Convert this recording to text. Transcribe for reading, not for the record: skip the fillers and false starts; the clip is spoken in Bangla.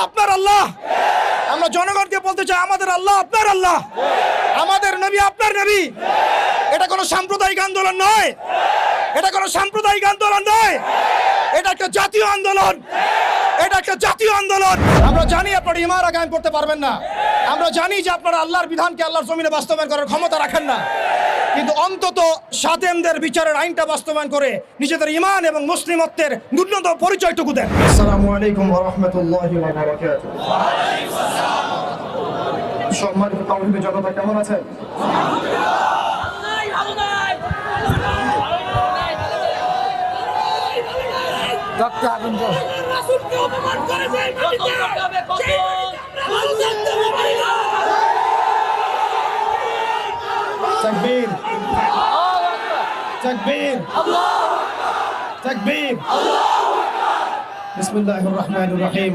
আপনার আল্লাহ। আমরা জনগণকে বলতে চাই, আমাদের আল্লাহ আপনার আল্লাহ, আমাদের নবী আপনার নবী। এটা কোনো সাম্প্রদায়িক আন্দোলন নয়, এটা কোনো সাম্প্রদায়িক আন্দোলন নয়, এটা একটা জাতীয় আন্দোলন, এটা একটা জাতীয় আন্দোলন। আমরা জানি আপনারা ইমারা কায়েম করতে পারবেন না, আমরা জানি যে আপনারা আল্লাহর বিধানকে আল্লাহর জমিনে বাস্তবায়ন করার ক্ষমতা রাখেন না, কিন্তু অন্তত সাতেমদের বিচারের আইনটা বাস্তবায়ন করে নিজেদের ঈমান এবং মুসলিমত্বের ন্যূনতম পরিচয়টুকু দেন। আসসালামু আলাইকুম ওয়া রাহমাতুল্লাহি ওয়া বারাকাতুহু। সম্মানিত তাওহীদি জনতা, কেমন আছেন? তাকবীর, তাকবীর, তাকবীর। বিসমিল্লাহির রহমানির রহিম।